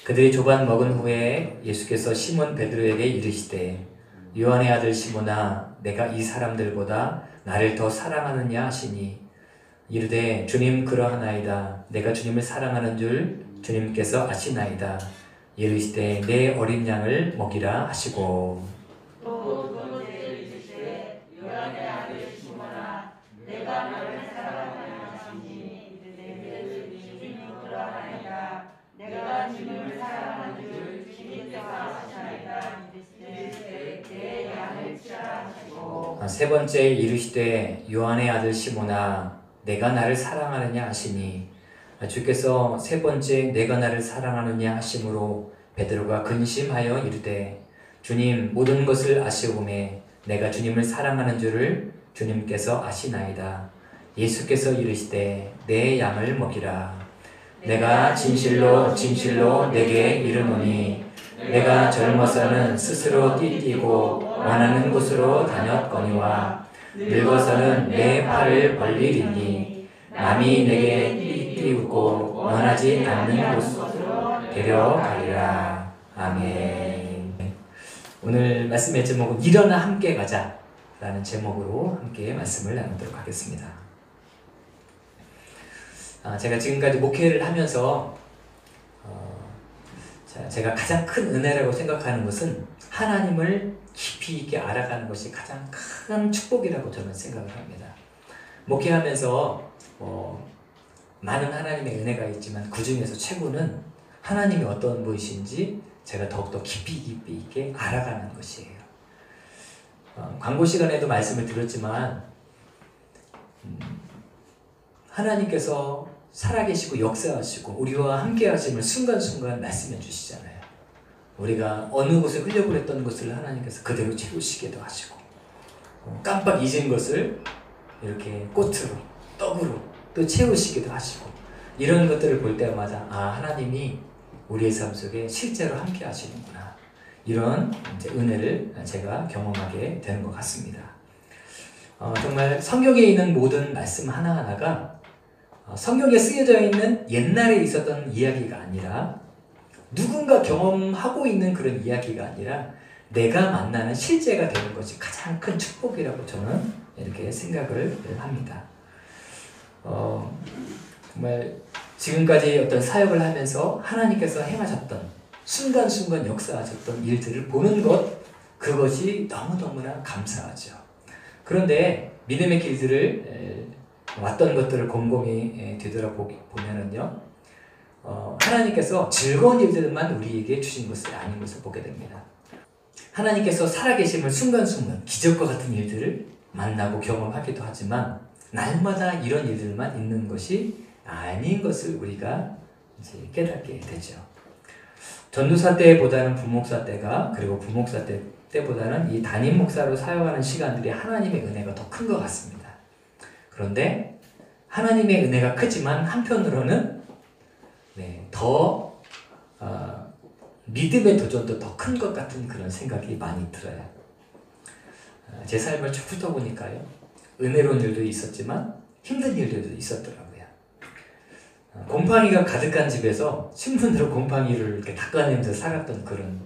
그들이 조반 먹은 후에 예수께서 시몬 베드로에게 이르시되 요한의 아들 시몬아 내가 이 사람들보다 나를 더 사랑하느냐 하시니 이르되 주님 그러하나이다. 내가 주님을 사랑하는 줄 주님께서 아시나이다. 이르시되 내 어린 양을 먹이라 하시고 또 두 번째 이르시되 요한의 아들 시몬아 내가 너를 사랑하느냐 하시니 이르되 주님 그러하나이다. 내가 주님을 사랑하는 줄 주님께서 아시나이다. 이르시되 내 양을 치라 하시고 세 번째 이르시되 요한의 아들 시몬아 내가 나를 사랑하느냐 하시니 주께서 세 번째 내가 나를 사랑하느냐 하심으로 베드로가 근심하여 이르되 주님 모든 것을 아시오매 내가 주님을 사랑하는 줄을 주님께서 아시나이다. 예수께서 이르시되 내 양을 먹이라. 내가 진실로 진실로 내게 이르노니 내가 젊어서는 스스로 띠띠고 원하는 곳으로 다녔거니와 늙어서는 내 팔을 벌리리니 남이 내게 띠띠우고 원하지 않는 곳으로 데려가리라. 아멘. 오늘 말씀의 제목은 일어나 함께 가자 라는 제목으로 함께 말씀을 나누도록 하겠습니다. 제가 지금까지 목회를 하면서 제가 가장 큰 은혜라고 생각하는 것은 하나님을 깊이 있게 알아가는 것이 가장 큰 축복이라고 저는 생각을 합니다. 목회하면서 많은 하나님의 은혜가 있지만 그 중에서 최고는 하나님이 어떤 분이신지 제가 더욱더 깊이 있게 알아가는 것이에요. 광고 시간에도 말씀을 드렸지만 하나님께서 살아계시고 역사하시고 우리와 함께 하심을 순간순간 말씀해 주시잖아요. 우리가 어느 곳에 흘려보냈던 것을 하나님께서 그대로 채우시기도 하시고 깜빡 잊은 것을 이렇게 꽃으로 떡으로 또 채우시기도 하시고 이런 것들을 볼 때마다 하나님이 우리의 삶 속에 실제로 함께 하시는구나 이런 이제 은혜를 제가 경험하게 되는 것 같습니다. 정말 성경에 있는 모든 말씀 하나하나가 성경에 쓰여져 있는 옛날에 있었던 이야기가 아니라 누군가 경험하고 있는 그런 이야기가 아니라 내가 만나는 실제가 되는 것이 가장 큰 축복이라고 저는 이렇게 생각을 합니다. 정말 지금까지 어떤 사역을 하면서 하나님께서 행하셨던 순간순간 역사하셨던 일들을 보는 것 그것이 너무너무나 감사하죠. 그런데 믿음의 길들을 왔던 것들을 곰곰이 되돌아보면은요, 하나님께서 즐거운 일들만 우리에게 주신 것이 아닌 것을 보게 됩니다. 하나님께서 살아계심을 순간순간 기적과 같은 일들을 만나고 경험하기도 하지만 날마다 이런 일들만 있는 것이 아닌 것을 우리가 이제 깨닫게 되죠. 전도사 때보다는 부목사 때가 그리고 부목사 때보다는 이 담임 목사로 사역하는 시간들이 하나님의 은혜가 더 큰 것 같습니다. 그런데 하나님의 은혜가 크지만 한편으로는 더 믿음의 도전도 더 큰 것 같은 그런 생각이 많이 들어요. 제 삶을 쭉 훑어보니까요. 은혜로운 일도 있었지만 힘든 일들도 있었더라고요. 곰팡이가 가득한 집에서 신문으로 곰팡이를 이렇게 닦아내면서 살았던 그런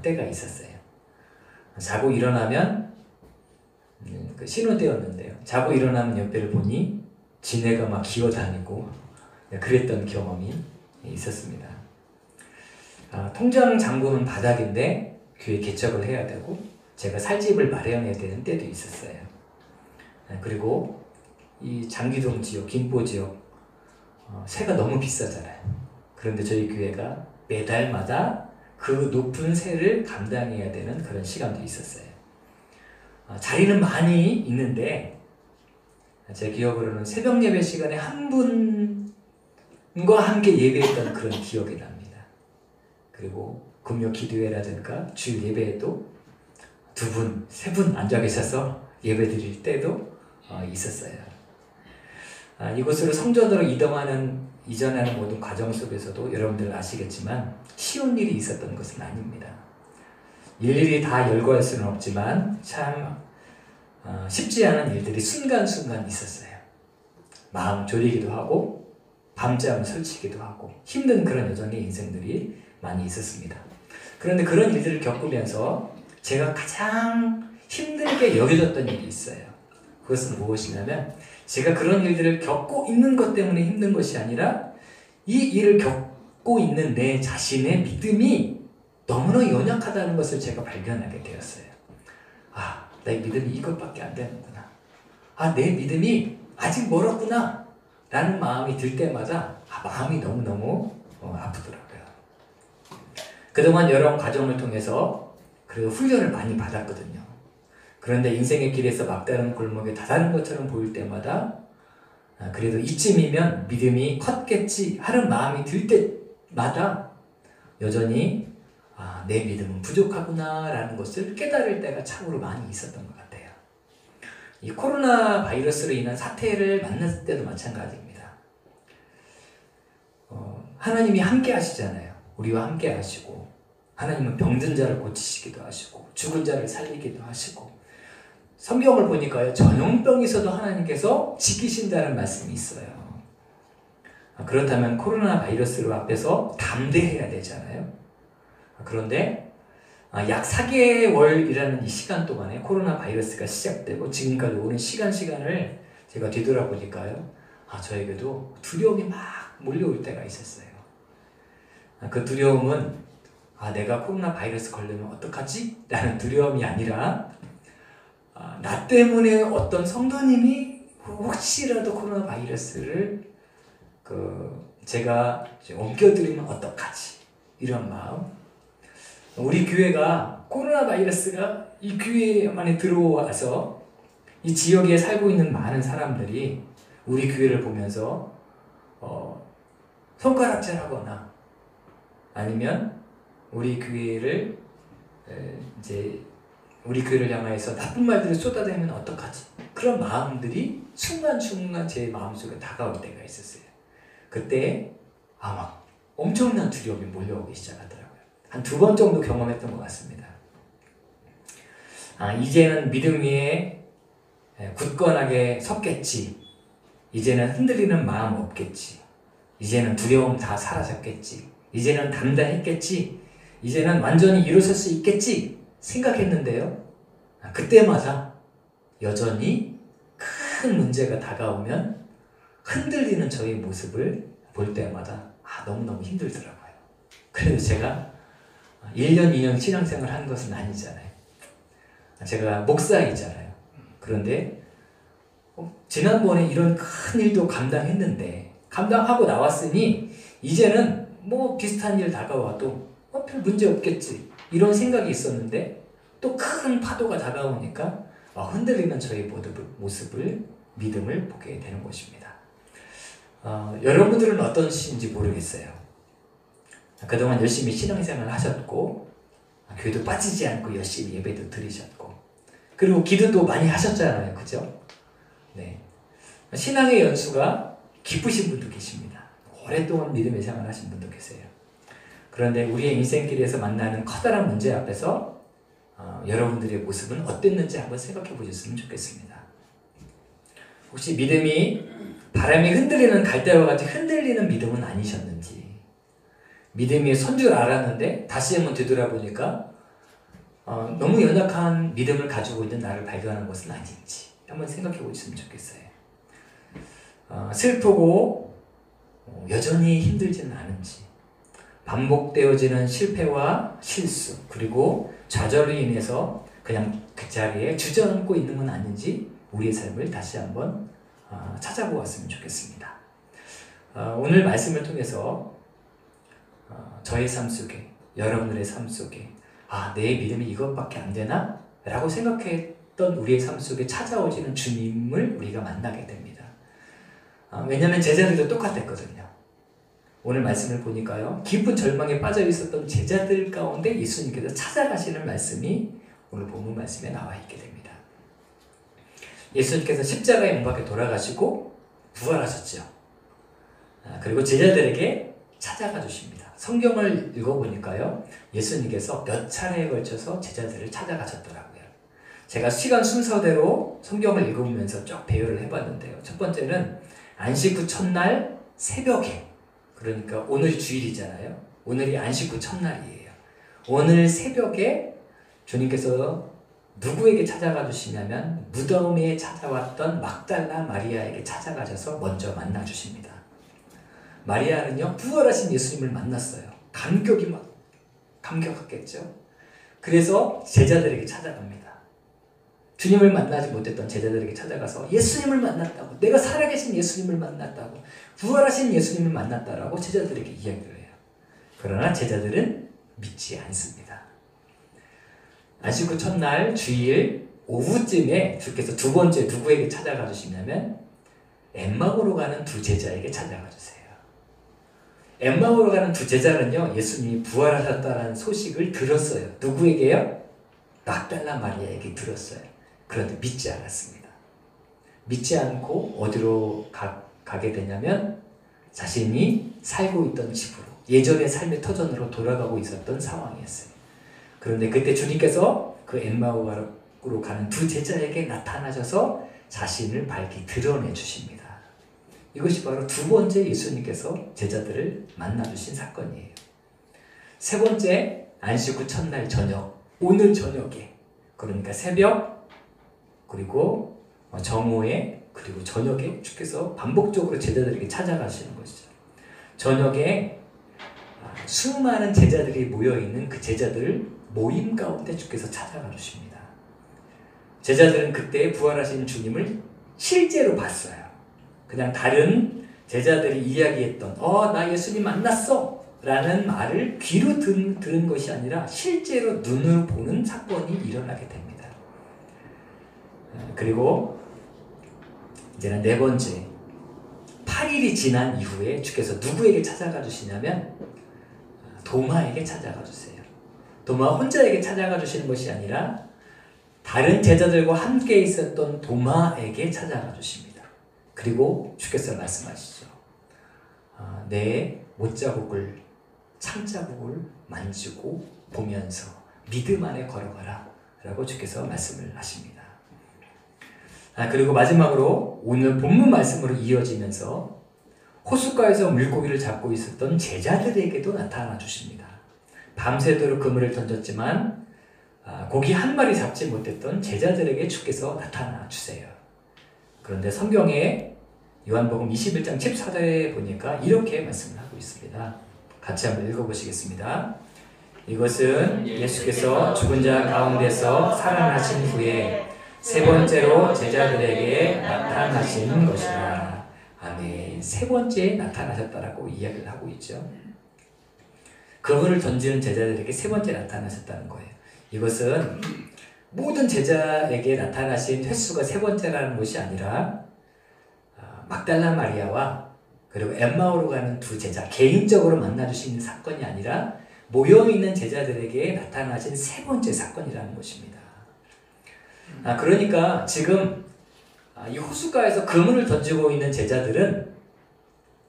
때가 있었어요. 자고 일어나면 신혼 때였는데요. 자고 일어나면 옆에를 보니 지네가 막 기어다니고 그랬던 경험이 있었습니다. 통장 잔고는 바닥인데 교회 개척을 해야 되고 제가 살 집을 마련해야 되는 때도 있었어요. 그리고 이 장기동 지역, 김포 지역 세가 너무 비싸잖아요. 그런데 저희 교회가 매달마다 그 높은 세를 감당해야 되는 그런 시간도 있었어요. 자리는 많이 있는데 제 기억으로는 새벽 예배 시간에 한 분과 함께 예배했던 그런 기억이 납니다. 그리고 금요 기도회라든가 주일 예배에도 2분, 3분 앉아 계셔서 예배 드릴 때도 있었어요. 이곳으로 성전으로 이전하는 모든 과정 속에서도 여러분들 아시겠지만 쉬운 일이 있었던 것은 아닙니다. 일일이 다 열거할 수는 없지만 참 쉽지 않은 일들이 순간순간 있었어요. 마음 졸이기도 하고 밤잠 설치기도 하고 힘든 그런 여정의 인생들이 많이 있었습니다. 그런데 그런 일들을 겪으면서 제가 가장 힘들게 여겨졌던 일이 있어요. 그것은 무엇이냐면 제가 그런 일들을 겪고 있는 것 때문에 힘든 것이 아니라 이 일을 겪고 있는 내 자신의 믿음이 너무나 연약하다는 것을 제가 발견하게 되었어요. 아, 내 믿음이 이것밖에 안 되는구나. 아, 내 믿음이 아직 멀었구나 라는 마음이 들 때마다 마음이 너무너무 아프더라고요. 그동안 여러 과정을 통해서 그래도 훈련을 많이 받았거든요. 그런데 인생의 길에서 막다른 골목에 다다른 것처럼 보일 때마다 그래도 이쯤이면 믿음이 컸겠지 하는 마음이 들 때마다 여전히 내 믿음은 부족하구나 라는 것을 깨달을 때가 참으로 많이 있었던 것 같아요. 이 코로나 바이러스로 인한 사태를 만났을 때도 마찬가지입니다. 하나님이 함께 하시잖아요. 우리와 함께 하시고 하나님은 병든 자를 고치시기도 하시고 죽은 자를 살리기도 하시고 성경을 보니까요, 전염병에서도 하나님께서 지키신다는 말씀이 있어요. 그렇다면 코로나 바이러스로 앞에서 담대해야 되잖아요. 그런데 약 4개월이라는 이 시간 동안에 코로나 바이러스가 시작되고 지금까지 오는 시간을 제가 뒤돌아보니까요, 저에게도 두려움이 막 몰려올 때가 있었어요. 그 두려움은 내가 코로나 바이러스 걸리면 어떡하지? 라는 두려움이 아니라 나 때문에 어떤 성도님이 혹시라도 코로나 바이러스를 제가 옮겨드리면 어떡하지? 이런 마음. 우리 교회가 코로나 바이러스가 이 교회만에 들어와서 이 지역에 살고 있는 많은 사람들이 우리 교회를 보면서 손가락질하거나 아니면 우리 교회를 우리 교회를 향해서 나쁜 말들을 쏟아내면 어떡하지? 그런 마음들이 순간순간 제 마음속에 다가올 때가 있었어요. 그때 막 엄청난 두려움이 몰려오기 시작하더라고요. 한 2번 정도 경험했던 것 같습니다. 이제는 믿음 위에 굳건하게 섰겠지. 이제는 흔들리는 마음 없겠지. 이제는 두려움 다 사라졌겠지. 이제는 담대했겠지. 이제는 완전히 일어설 수 있겠지 생각했는데요. 그때마다 여전히 큰 문제가 다가오면 흔들리는 저의 모습을 볼 때마다 너무너무 힘들더라고요. 그래도 제가 1년, 2년 신앙생활 한 것은 아니잖아요. 제가 목사이잖아요. 그런데 지난번에 이런 큰 일도 감당했는데 감당하고 나왔으니 이제는 뭐 비슷한 일 다가와도 별 문제 없겠지 이런 생각이 있었는데 또 큰 파도가 다가오니까 흔들리는 저의 모습을 믿음을 보게 되는 것입니다. 여러분들은 어떠신지 모르겠어요. 그동안 열심히 신앙생활을 하셨고 교회도 빠지지 않고 열심히 예배도 드리셨고 그리고 기도도 많이 하셨잖아요. 그죠? 네. 신앙의 연수가 깊으신 분도 계십니다. 오랫동안 믿음의 생활을 하신 분도 계세요. 그런데 우리의 인생길에서 만나는 커다란 문제 앞에서 여러분들의 모습은 어땠는지 한번 생각해 보셨으면 좋겠습니다. 혹시 믿음이 바람이 흔들리는 갈대와 같이 흔들리는 믿음은 아니셨는지, 믿음이 선 줄 알았는데 다시 한번 되돌아보니까 너무 연약한 믿음을 가지고 있는 나를 발견한 것은 아닌지 한번 생각해 보셨으면 좋겠어요. 슬프고 여전히 힘들지는 않은지, 반복되어지는 실패와 실수 그리고 좌절로 인해서 그냥 그 자리에 주저앉고 있는 건 아닌지 우리의 삶을 다시 한번 찾아보았으면 좋겠습니다. 오늘 말씀을 통해서 저의 삶 속에, 여러분들의 삶 속에 내 믿음이 이것밖에 안 되나? 라고 생각했던 우리의 삶 속에 찾아오시는 주님을 우리가 만나게 됩니다. 왜냐하면 제자들도 똑같았거든요. 오늘 말씀을 보니까요, 깊은 절망에 빠져 있었던 제자들 가운데 예수님께서 찾아가시는 말씀이 오늘 본문 말씀에 나와 있게 됩니다. 예수님께서 십자가에 못 박혀 돌아가시고 부활하셨죠. 그리고 제자들에게 찾아가 주십니다. 성경을 읽어보니까요, 예수님께서 몇 차례에 걸쳐서 제자들을 찾아가셨더라고요. 제가 시간 순서대로 성경을 읽으면서 쭉 배열을 해봤는데요. 첫 번째는 안식 후 첫날 새벽에, 그러니까 오늘이 주일이잖아요. 오늘이 안식 후 첫날이에요. 오늘 새벽에 주님께서 누구에게 찾아가 주시냐면 무덤에 찾아왔던 막달라 마리아에게 찾아가셔서 먼저 만나 주십니다. 마리아는요, 부활하신 예수님을 만났어요. 감격했겠죠. 그래서 제자들에게 찾아갑니다. 주님을 만나지 못했던 제자들에게 찾아가서 예수님을 만났다고, 내가 살아계신 예수님을 만났다고, 부활하신 예수님을 만났다라고 제자들에게 이야기를 해요. 그러나 제자들은 믿지 않습니다. 안식 후 첫날 주일 오후쯤에 주께서 두 번째 누구에게 찾아가 주시냐면 엠마오로 가는 두 제자에게 찾아가 주세요. 엠마오로 가는 두 제자는요, 예수님이 부활하셨다는 소식을 들었어요. 누구에게요? 막달라 마리아에게 들었어요. 그런데 믿지 않았습니다. 믿지 않고 어디로 가게 되냐면 자신이 살고 있던 집으로, 예전의 삶의 터전으로 돌아가고 있었던 상황이었어요. 그런데 그때 주님께서 그 엠마오로 가는 두 제자에게 나타나셔서 자신을 밝히 드러내 주십니다. 이것이 바로 두 번째 예수님께서 제자들을 만나주신 사건이에요. 세 번째, 안식 후 첫날 저녁, 오늘 저녁에, 그러니까 새벽, 그리고 정오에, 그리고 저녁에 주께서 반복적으로 제자들에게 찾아가시는 것이죠. 저녁에 수많은 제자들이 모여있는 그 제자들 모임 가운데 주께서 찾아가 주십니다. 제자들은 그때 부활하신 주님을 실제로 봤어요. 그냥 다른 제자들이 이야기했던 나 예수님 만났어 라는 말을 귀로 들은 것이 아니라 실제로 눈으로 보는 사건이 일어나게 됩니다. 그리고 이제는 네 번째, 8일이 지난 이후에 주께서 누구에게 찾아가 주시냐면 도마에게 찾아가 주세요. 도마 혼자에게 찾아가 주시는 것이 아니라 다른 제자들과 함께 있었던 도마에게 찾아가 주십니다. 그리고 주께서 말씀하시죠. 내 못자국을, 창자국을 만지고 보면서 믿음 안에 걸어가라 라고 주께서 말씀을 하십니다. 그리고 마지막으로 오늘 본문 말씀으로 이어지면서 호숫가에서 물고기를 잡고 있었던 제자들에게도 나타나 주십니다. 밤새도록 그물을 던졌지만 고기 한 마리 잡지 못했던 제자들에게 주께서 나타나 주세요. 그런데 성경에 요한복음 21장 14절에 보니까 이렇게 말씀을 하고 있습니다. 같이 한번 읽어보시겠습니다. 이것은 예수께서 죽은 자 가운데서 살아나신 후에 세 번째로 제자들에게 나타나신 것이라. 아멘. 세 번째에 나타나셨다라고 이야기를 하고 있죠. 그물을 던지는 제자들에게 세 번째 나타나셨다는 거예요. 이것은 모든 제자에게 나타나신 횟수가 세 번째라는 것이 아니라 막달라 마리아와 그리고 엠마오로 가는 두 제자 개인적으로 만나주시는 사건이 아니라 모여있는 제자들에게 나타나신 세 번째 사건이라는 것입니다. 그러니까 지금 이 호숫가에서 그물을 던지고 있는 제자들은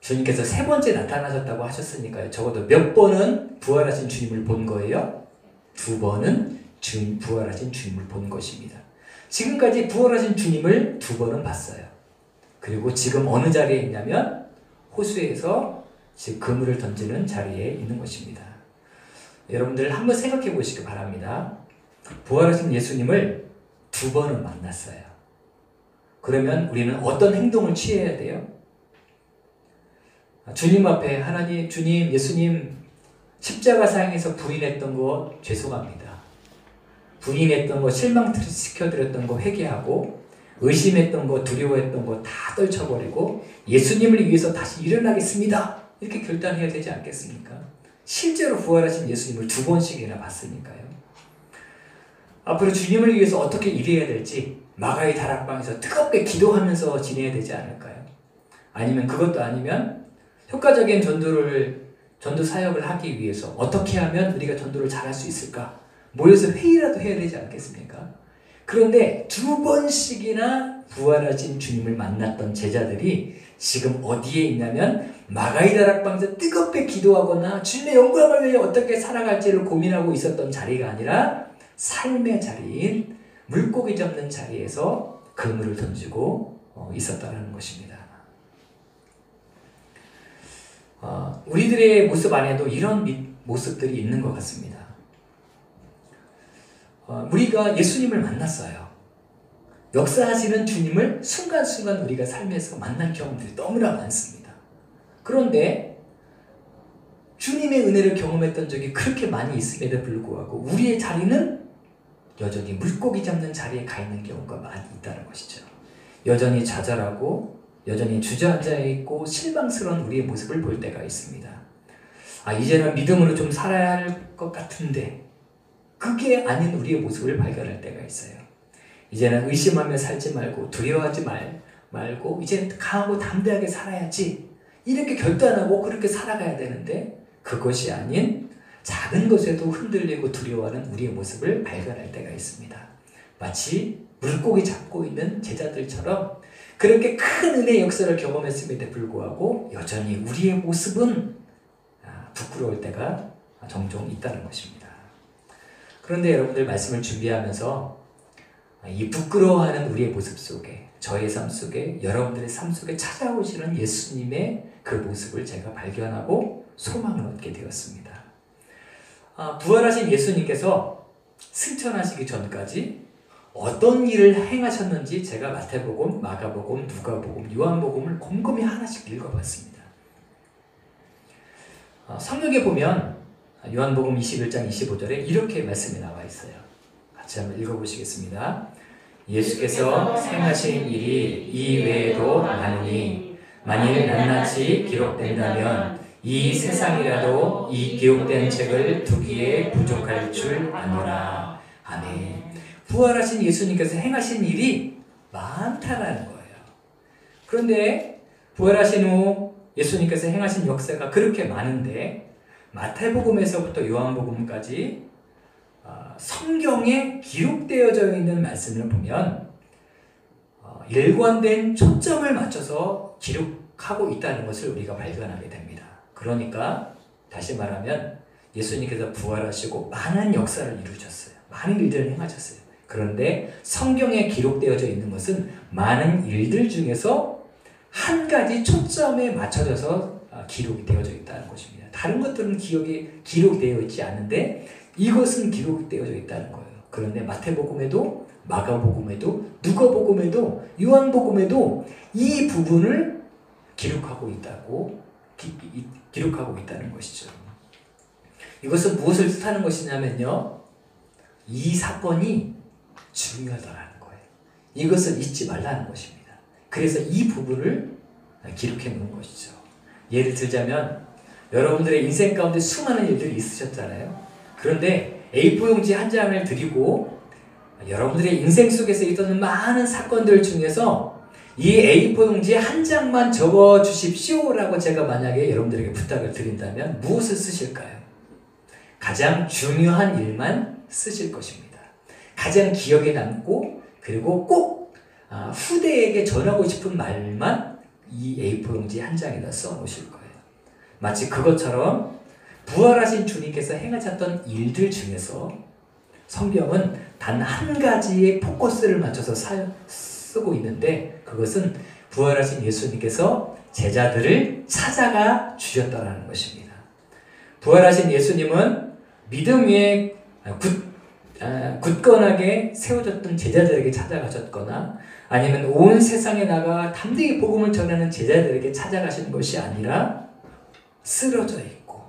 주님께서 세 번째 나타나셨다고 하셨으니까요. 적어도 몇 번은 부활하신 주님을 본 거예요? 두 번은 부활하신 주님을 본 것입니다. 지금까지 부활하신 주님을 두 번은 봤어요. 그리고 지금 어느 자리에 있냐면 호수에서 지금 그물을 던지는 자리에 있는 것입니다. 여러분들 한번 생각해 보시기 바랍니다. 부활하신 예수님을 두 번은 만났어요. 그러면 우리는 어떤 행동을 취해야 돼요? 주님 앞에 하나님, 주님, 예수님 십자가상에서 부인했던 거 죄송합니다. 부인했던 거, 실망시켜드렸던 거 회개하고 의심했던 거, 두려워했던 거 다 떨쳐버리고 예수님을 위해서 다시 일어나겠습니다. 이렇게 결단해야 되지 않겠습니까? 실제로 부활하신 예수님을 두 번씩이나 봤으니까요. 앞으로 주님을 위해서 어떻게 일해야 될지 마가의 다락방에서 뜨겁게 기도하면서 지내야 되지 않을까요? 아니면 그것도 아니면 효과적인 전도 사역을 하기 위해서 어떻게 하면 우리가 전도를 잘할 수 있을까? 모여서 회의라도 해야 되지 않겠습니까? 그런데 두 번씩이나 부활하신 주님을 만났던 제자들이 지금 어디에 있냐면 마가의 다락방에서 뜨겁게 기도하거나 주님의 영광을 위해 어떻게 살아갈지를 고민하고 있었던 자리가 아니라 삶의 자리인 물고기 잡는 자리에서 그물을 던지고 있었다는 것입니다. 우리들의 모습 안에도 이런 모습들이 있는 것 같습니다. 우리가 예수님을 만났어요. 역사하시는 주님을 순간순간 우리가 삶에서 만난 경험들이 너무나 많습니다. 그런데 주님의 은혜를 경험했던 적이 그렇게 많이 있음에도 불구하고 우리의 자리는 여전히 물고기 잡는 자리에 가 있는 경우가 많이 있다는 것이죠. 여전히 좌절하고 여전히 주저앉아 있고 실망스러운 우리의 모습을 볼 때가 있습니다. 이제는 믿음으로 좀 살아야 할 것 같은데 그게 아닌 우리의 모습을 발견할 때가 있어요. 이제는 의심하며 살지 말고 두려워하지 말고 이제는 강하고 담대하게 살아야지 이렇게 결단하고 그렇게 살아가야 되는데 그것이 아닌 작은 것에도 흔들리고 두려워하는 우리의 모습을 발견할 때가 있습니다. 마치 물고기 잡고 있는 제자들처럼 그렇게 큰 은혜의 역사를 경험했음에도 불구하고 여전히 우리의 모습은 부끄러울 때가 종종 있다는 것입니다. 그런데 여러분들 말씀을 준비하면서 이 부끄러워하는 우리의 모습 속에 저의 삶 속에 여러분들의 삶 속에 찾아오시는 예수님의 그 모습을 제가 발견하고 소망을 얻게 되었습니다. 부활하신 예수님께서 승천하시기 전까지 어떤 일을 행하셨는지 제가 마태복음, 마가복음, 누가복음, 요한복음을 곰곰이 하나씩 읽어봤습니다. 성경에 보면 요한복음 21장 25절에 이렇게 말씀이 나와 있어요. 같이 한번 읽어보시겠습니다. 예수께서 행하신 일이 이 외에도 많으니 만일 낱낱이 기록된다면 이 세상이라도 이 기록된 책을 두기에 부족할 줄 아노라. 아멘. 부활하신 예수님께서 행하신 일이 많다라는 거예요. 그런데 부활하신 후 예수님께서 행하신 역사가 그렇게 많은데 마태복음에서부터 요한복음까지 성경에 기록되어져 있는 말씀을 보면 일관된 초점을 맞춰서 기록하고 있다는 것을 우리가 발견하게 됩니다. 그러니까 다시 말하면 예수님께서 부활하시고 많은 역사를 이루셨어요. 많은 일들을 행하셨어요. 그런데 성경에 기록되어져 있는 것은 많은 일들 중에서 한 가지 초점에 맞춰져서 기록이 되어져 있다는 것입니다. 다른 것들은 기록되어 있지 않은데 이것은 기록되어져 있다는 거예요. 그런데 마태복음에도 마가복음에도 누가복음에도 요한복음에도 이 부분을 기록하고 있다는 것이죠. 이것은 무엇을 뜻하는 것이냐면요. 이 사건이 중요하다는 거예요. 이것을 잊지 말라는 것입니다. 그래서 이 부분을 기록해 놓은 것이죠. 예를 들자면 여러분들의 인생 가운데 수많은 일들이 있으셨잖아요. 그런데 A4 용지 한 장을 드리고 여러분들의 인생 속에서 있던 많은 사건들 중에서 이 A4 용지 한 장만 적어 주십시오라고 제가 만약에 여러분들에게 부탁을 드린다면 무엇을 쓰실까요? 가장 중요한 일만 쓰실 것입니다. 가장 기억에 남고 그리고 꼭 후대에게 전하고 싶은 말만 이 A4 용지 한 장에다 써 놓으실 거예요. 마치 그것처럼 부활하신 주님께서 행하셨던 일들 중에서 성경은 단 한 가지의 포커스를 맞춰서 쓰고 있는데 그것은 부활하신 예수님께서 제자들을 찾아가 주셨다는 것입니다. 부활하신 예수님은 믿음 위에 굳건하게 세워졌던 제자들에게 찾아가셨거나 아니면 온 세상에 나가 담대히 복음을 전하는 제자들에게 찾아가신 것이 아니라 쓰러져 있고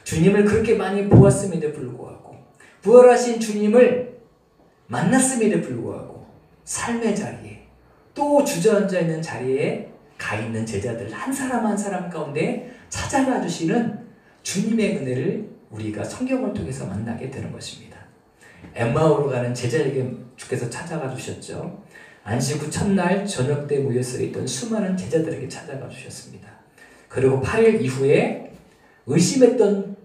주님을 그렇게 많이 보았음에도 불구하고 부활하신 주님을 만났음에도 불구하고 삶의 자리에 또 주저앉아 있는 자리에 가 있는 제자들 한 사람 한 사람 가운데 찾아가 주시는 주님의 은혜를 우리가 성경을 통해서 만나게 되는 것입니다. 엠마오로 가는 제자에게 주께서 찾아가 주셨죠. 안식 후 첫날 저녁 때 모여서 있던 수많은 제자들에게 찾아가 주셨습니다. 그리고 8일 이후에 의심했던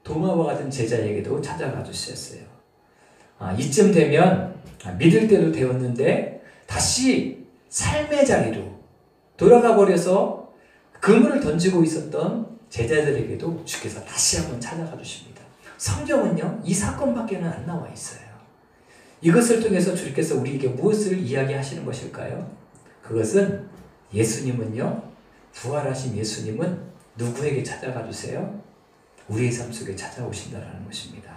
도마와 같은 제자에게도 찾아가 주셨어요. 이쯤 되면 믿을 때도 되었는데 다시 삶의 자리로 돌아가 버려서 그물을 던지고 있었던 제자들에게도 주께서 다시 한번 찾아가 주십니다. 성경은요, 이 사건밖에는 안 나와 있어요. 이것을 통해서 주께서 우리에게 무엇을 이야기하시는 것일까요? 그것은 예수님은요, 부활하신 예수님은 누구에게 찾아가 주세요? 우리의 삶 속에 찾아오신다는 것입니다.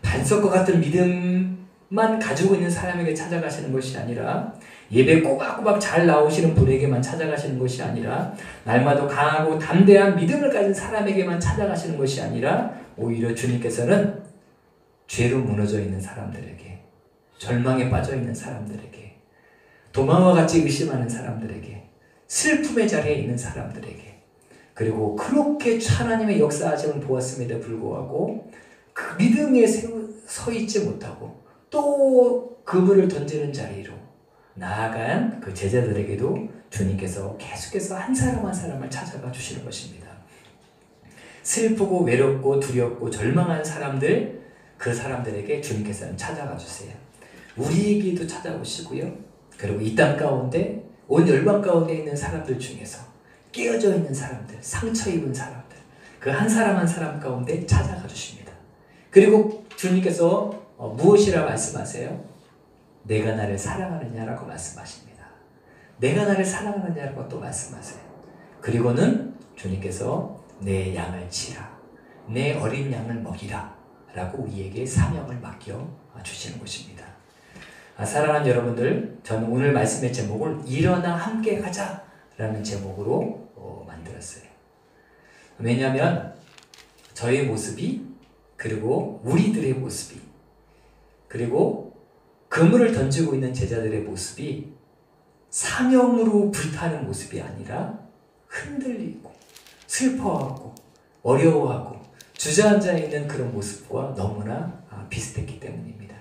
반석과 같은 믿음만 가지고 있는 사람에게 찾아가시는 것이 아니라, 예배 꼬박꼬박 잘 나오시는 분에게만 찾아가시는 것이 아니라, 날마다 강하고 담대한 믿음을 가진 사람에게만 찾아가시는 것이 아니라, 오히려 주님께서는 죄로 무너져 있는 사람들에게, 절망에 빠져 있는 사람들에게, 도망과 같이 의심하는 사람들에게, 슬픔의 자리에 있는 사람들에게, 그리고 그렇게 하나님의 역사하심을 보았음에도 불구하고 그 믿음에 서 있지 못하고 또 그물을 던지는 자리로 나아간 그 제자들에게도 주님께서 계속해서 한 사람 한 사람을 찾아가 주시는 것입니다. 슬프고 외롭고 두렵고 절망한 사람들, 그 사람들에게 주님께서는 찾아가 주세요. 우리에게도 찾아오시고요. 그리고 이 땅 가운데, 온 열방 가운데 있는 사람들 중에서 깨어져 있는 사람들, 상처 입은 사람들, 그 한 사람 한 사람 가운데 찾아가 주십니다. 그리고 주님께서 무엇이라 말씀하세요? 내가 나를 사랑하느냐라고 말씀하십니다. 내가 나를 사랑하느냐라고 또 말씀하세요. 그리고는 주님께서 내 양을 치라, 내 어린 양을 먹이라 라고 우리에게 사명을 맡겨 주시는 것입니다. 사랑하는 여러분들, 저는 오늘 말씀의 제목을 일어나 함께 가자 라는 제목으로 만들었어요. 왜냐하면 저의 모습이, 그리고 우리들의 모습이, 그리고 그물을 던지고 있는 제자들의 모습이 사명으로 불타는 모습이 아니라 흔들리고 슬퍼하고 어려워하고 주저앉아 있는 그런 모습과 너무나 비슷했기 때문입니다.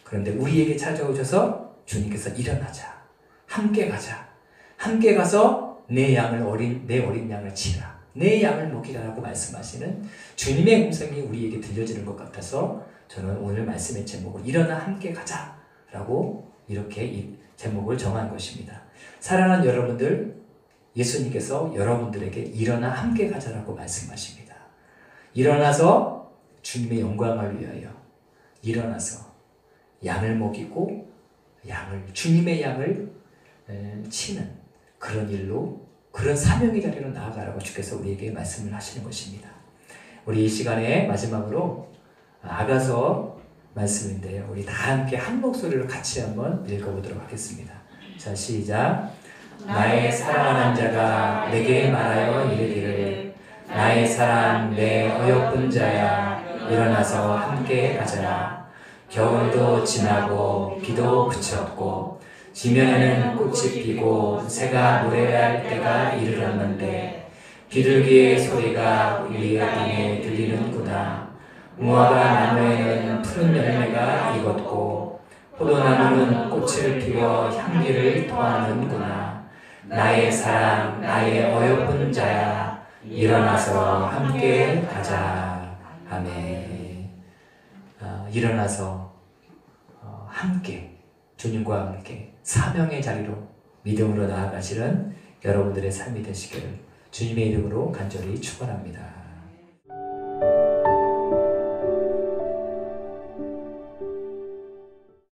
그런데 우리에게 찾아오셔서 주님께서 일어나자, 함께 가자, 함께 가서 내 어린 양을 치라, 내 양을 먹이라라고 말씀하시는 주님의 음성이 우리에게 들려지는 것 같아서 저는 오늘 말씀의 제목을 일어나 함께 가자 라고 이렇게 이 제목을 정한 것입니다. 사랑하는 여러분들, 예수님께서 여러분들에게 일어나 함께 가자라고 말씀하십니다. 일어나서 주님의 영광을 위하여 일어나서 양을 먹이고 주님의 양을 치는 그런 일로, 그런 사명의 자리로 나아가라고 주께서 우리에게 말씀을 하시는 것입니다. 우리 이 시간에 마지막으로 아가서 말씀인데요, 우리 다 함께 한 목소리로 같이 한번 읽어보도록 하겠습니다. 자, 시작. 나의 사랑하는 자가 내게 말하여 이르기를, 나의 사랑 내 어여쁜 자야, 일어나서 함께 가자. 겨울도 지나고 비도 그쳤고 지면에는 꽃이 피고 새가 노래할 때가 이르렀는데 비둘기의 소리가 우리의 땅에 들리는구나. 무화과 나무에는 푸른 열매가 익었고 포도나무는 꽃을 피워 향기를 토하는구나. 나의 사랑 나의 어여쁜 자야, 일어나서 함께 가자. 아멘. 일어나서 함께 주님과 함께 사명의 자리로 믿음으로 나아가시는 여러분들의 삶이 되시기를 주님의 이름으로 간절히 축원합니다.